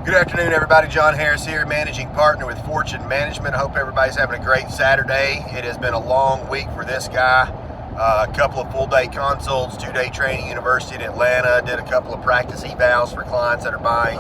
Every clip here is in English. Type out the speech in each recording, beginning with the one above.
Good afternoon, everybody. John Harris here, managing partner with Fortune Management. I hope everybody's having a great Saturday. It has been a long week for this guy. A couple of full-day consults, 2-day training university in Atlanta. Did a couple of practice evals for clients that are buying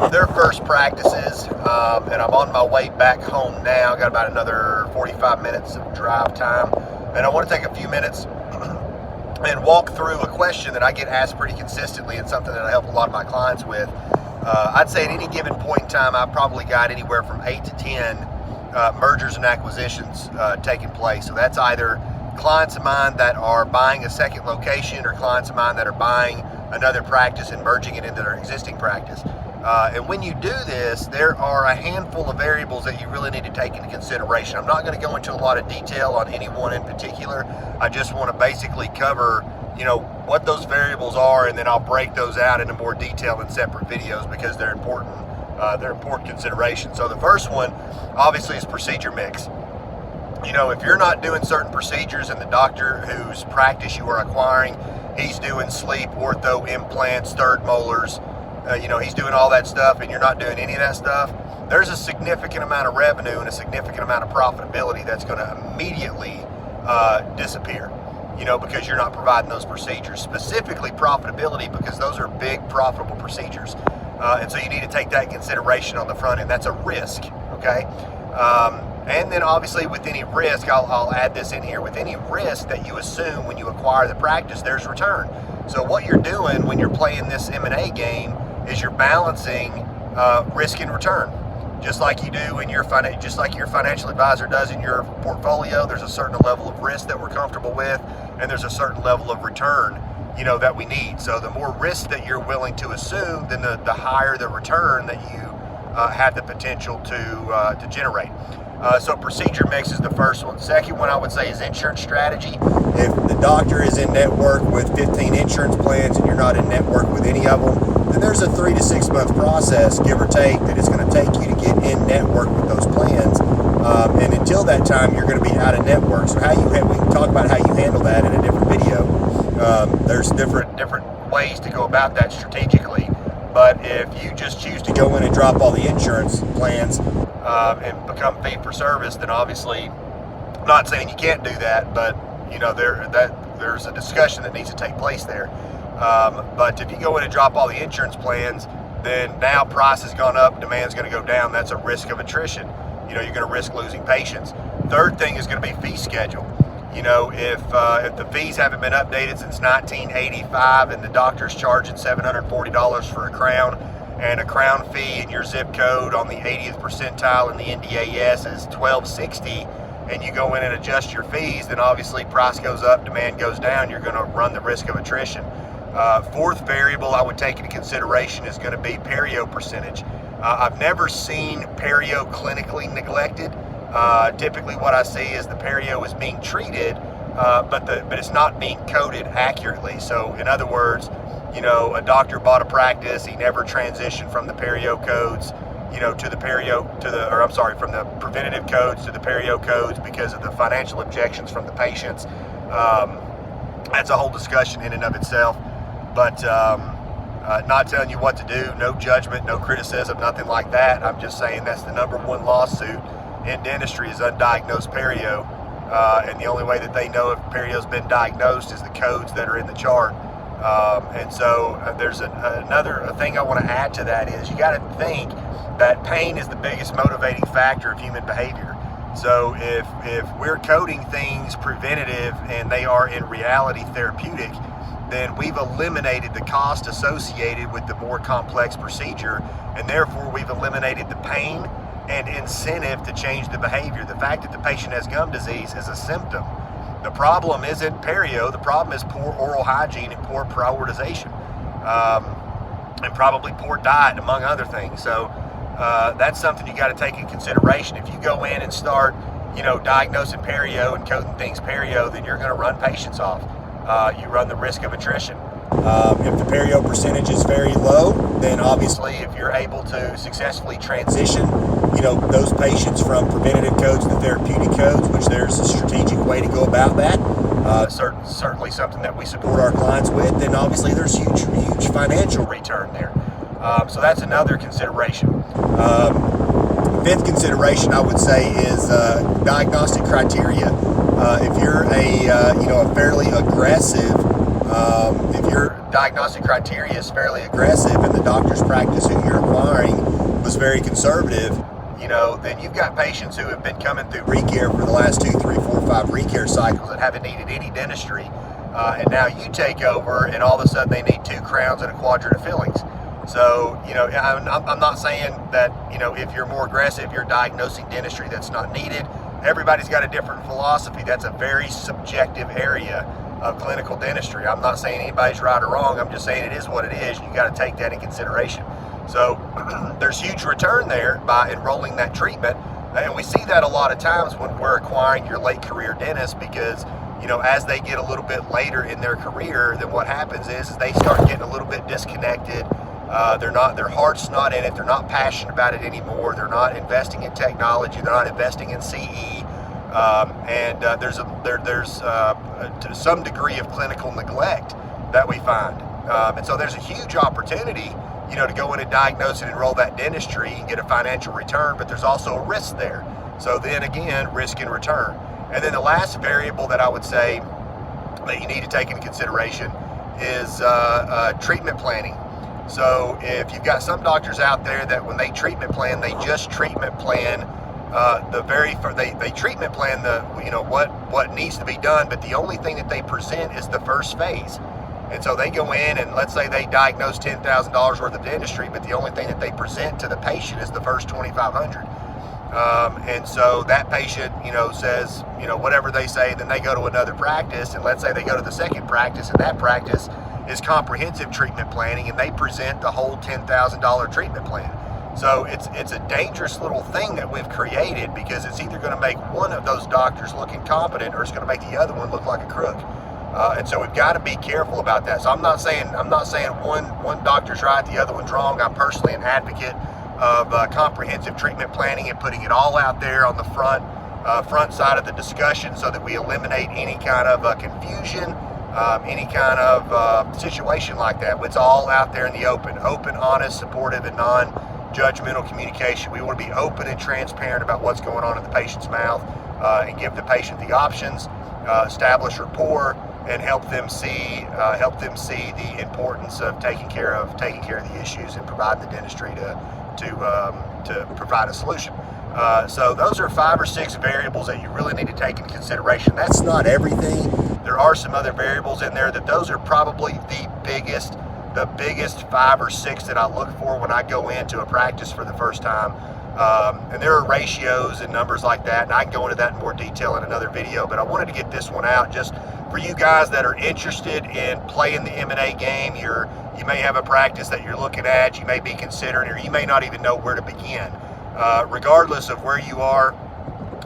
their first practices. And I'm on my way back home now. Got about another 45 minutes of drive time. And I want to take a few minutes and walk through a question that I get asked pretty consistently and something that I help a lot of my clients with. I'd say at any given point in time, I've probably got anywhere from 8 to 10 mergers and acquisitions taking place. So that's either clients of mine that are buying a second location or clients of mine that are buying another practice and merging it into their existing practice. And when you do this, there are a handful of variables that you really need to take into consideration. I'm not going to go into a lot of detail on any one in particular. I just want to basically cover what those variables are, and then I'll break those out into more detail in separate videos because they're important. They're important considerations. So the first one, obviously, is procedure mix. If you're not doing certain procedures and the doctor whose practice you are acquiring, he's doing sleep, ortho, implants, third molars, he's doing all that stuff and you're not doing any of that stuff, there's a significant amount of revenue and a significant amount of profitability that's going to immediately disappear. Because you're not providing those procedures, specifically profitability, because those are big profitable procedures. And so you need to take that in consideration on the front end. That's a risk, okay? And then obviously with any risk, I'll add this in here, with any risk that you assume when you acquire the practice, there's return. So what you're doing when you're playing this M&A game is you're balancing risk and return. Just like you do in your just like your financial advisor does in your portfolio, there's a certain level of risk that we're comfortable with, and there's a certain level of return, that we need. So the more risk that you're willing to assume, then the higher the return that you have the potential to generate. So procedure mix is the first one. Second one I would say is insurance strategy. If the doctor is in network with 15 insurance plans and you're not in network with any of them, then there's a 3 to 6 month process, give or take, that it's going to take you to get in network with those plans. And until that time, you're going to be out of network. So we can talk about how you handle that in a different video. There's different ways to go about that strategically. But if you just choose to go in and drop all the insurance plans and become fee for service, then obviously, I'm not saying you can't do that, but there's a discussion that needs to take place there. But if you go in and drop all the insurance plans, then now price has gone up, demand's going to go down. That's a risk of attrition. You're going to risk losing patients. Third thing is going to be fee schedule. If the fees haven't been updated since 1985 and the doctor's charging $740 for a crown, and a crown fee in your zip code on the 80th percentile in the NDAS is $1260, and you go in and adjust your fees, then obviously price goes up, demand goes down, you're going to run the risk of attrition. Fourth variable I would take into consideration is going to be perio percentage. I've never seen perio clinically neglected. Typically what I see is the perio is being treated, but it's not being coded accurately. So in other words, a doctor bought a practice, he never transitioned from the perio codes, from the preventative codes to the perio codes because of the financial objections from the patients. That's a whole discussion in and of itself, but not telling you what to do, no judgment, no criticism, nothing like that. I'm just saying that's the #1 lawsuit in dentistry is undiagnosed perio, and the only way that they know if perio's been diagnosed is the codes that are in the chart. And so there's another thing I want to add to that is you got to think that pain is the biggest motivating factor of human behavior. So if we're coding things preventative and they are in reality therapeutic, then we've eliminated the cost associated with the more complex procedure, and therefore we've eliminated the pain and incentive to change the behavior. The fact that the patient has gum disease is a symptom. The problem isn't perio, the problem is poor oral hygiene and poor prioritization, and probably poor diet, among other things. So that's something you got to take in consideration. If you go in and start, diagnosing perio and coding things perio, then you're going to run patients off. You run the risk of attrition. If the perio percentage is very low, then obviously if you're able to successfully transition, those patients from preventative codes to therapeutic codes, which there's a strategic way to go about that, certainly something that we support our clients with, then obviously there's huge financial return there. So that's another consideration. Fifth consideration, I would say, is diagnostic criteria. If you're a fairly aggressive, if your diagnostic criteria is fairly aggressive and the doctor's practice who you're acquiring was very conservative, then you've got patients who have been coming through recare for the last 2, 3, 4, 5 recare cycles that haven't needed any dentistry, and now you take over and all of a sudden they need 2 crowns and a quadrant of fillings. So, I'm not saying that, if you're more aggressive, you're diagnosing dentistry that's not needed. Everybody's got a different philosophy. That's a very subjective area of clinical dentistry. I'm not saying anybody's right or wrong. I'm just saying it is what it is. You got to take that in consideration. So there's huge return there by enrolling that treatment. And we see that a lot of times when we're acquiring your late career dentist, because as they get a little bit later in their career, then what happens is they start getting a little bit disconnected. Their heart's not in it. They're not passionate about it anymore. They're not investing in technology. They're not investing in CE. There's to some degree of clinical neglect that we find. And so there's a huge opportunity, to go in and diagnose and enroll that dentistry and get a financial return, but there's also a risk there. So then again, risk and return. And then the last variable that I would say that you need to take into consideration is treatment planning. So if you've got some doctors out there that when they treatment plan, they just treatment plan they treatment plan what needs to be done, but the only thing that they present is the first phase. And so they go in and let's say they diagnose $10,000 worth of dentistry, but the only thing that they present to the patient is the first $2,500. And so that patient, says, whatever they say, then they go to another practice, and let's say they go to the second practice, and that practice is comprehensive treatment planning, and they present the whole $10,000 treatment plan. So it's a dangerous little thing that we've created, because it's either going to make one of those doctors look incompetent, or it's going to make the other one look like a crook. And so we've got to be careful about that. So I'm not saying one doctor's right, the other one's wrong. I'm personally an advocate of comprehensive treatment planning and putting it all out there on the front side of the discussion, so that we eliminate any kind of confusion, any kind of situation like that. It's all out there in the open, honest, supportive, and non-judgmental communication. We want to be open and transparent about what's going on in the patient's mouth, and give the patient the options, establish rapport, and help them see the importance of taking care of the issues and providing the dentistry to provide a solution. So those are 5 or 6 variables that you really need to take into consideration. That's not everything. There are some other variables in there that those are probably the biggest 5 or 6 that I look for when I go into a practice for the first time. And there are ratios and numbers like that, and I can go into that in more detail in another video, but I wanted to get this one out just for you guys that are interested in playing the M&A game. You may have a practice that you're looking at, you may be considering, or you may not even know where to begin. Regardless of where you are,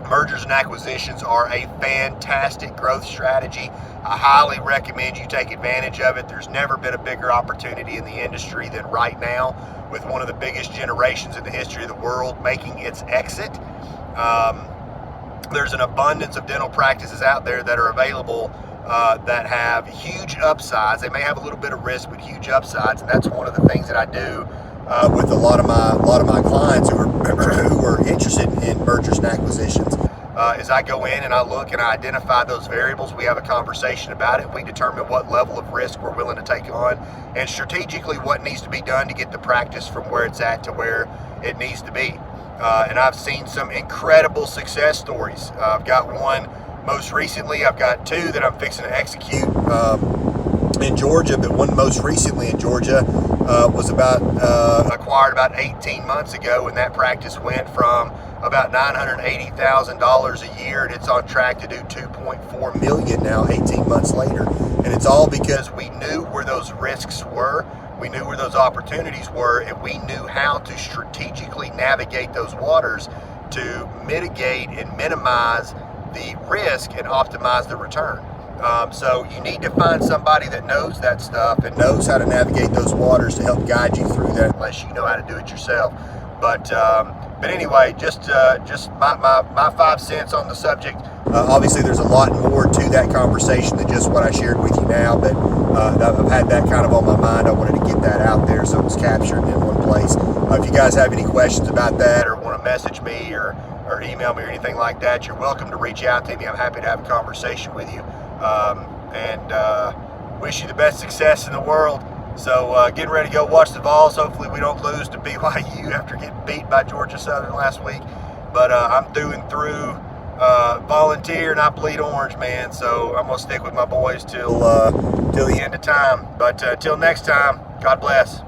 mergers and acquisitions are a fantastic growth strategy. I highly recommend you take advantage of it. There's never been a bigger opportunity in the industry than right now, with one of the biggest generations in the history of the world making its exit. There's an abundance of dental practices out there that are available that have huge upsides. They may have a little bit of risk, but huge upsides, and that's one of the things that I do with a lot of my clients who are interested in mergers and acquisitions. Is I go in and I look and I identify those variables. We have a conversation about it. We determine what level of risk we're willing to take on, and strategically what needs to be done to get the practice from where it's at to where it needs to be. And I've seen some incredible success stories. I've got one most recently. I've got 2 that I'm fixing to execute in Georgia, but one most recently in Georgia was acquired about 18 months ago, and that practice went from about $980,000 a year, and it's on track to do $2.4 million now 18 months later. And it's all because we knew where those risks were, we knew where those opportunities were, and we knew how to strategically navigate those waters to mitigate and minimize the risk and optimize the return. So you need to find somebody that knows that stuff and knows how to navigate those waters to help guide you through that, unless you know how to do it yourself. But anyway, just my 5 cents on the subject. Obviously, there's a lot more to that conversation than just what I shared with you now. But I've had that kind of on my mind. I wanted to get that out there so it was captured in one place. If you guys have any questions about that or want to message me or email me or anything like that, you're welcome to reach out to me. I'm happy to have a conversation with you. Wish you the best success in the world. So getting ready to go watch the Vols. Hopefully we don't lose to BYU after getting beat by Georgia Southern last week. But I'm through and through volunteer and I bleed orange, man. So I'm gonna stick with my boys till the end of time. But till next time, God bless.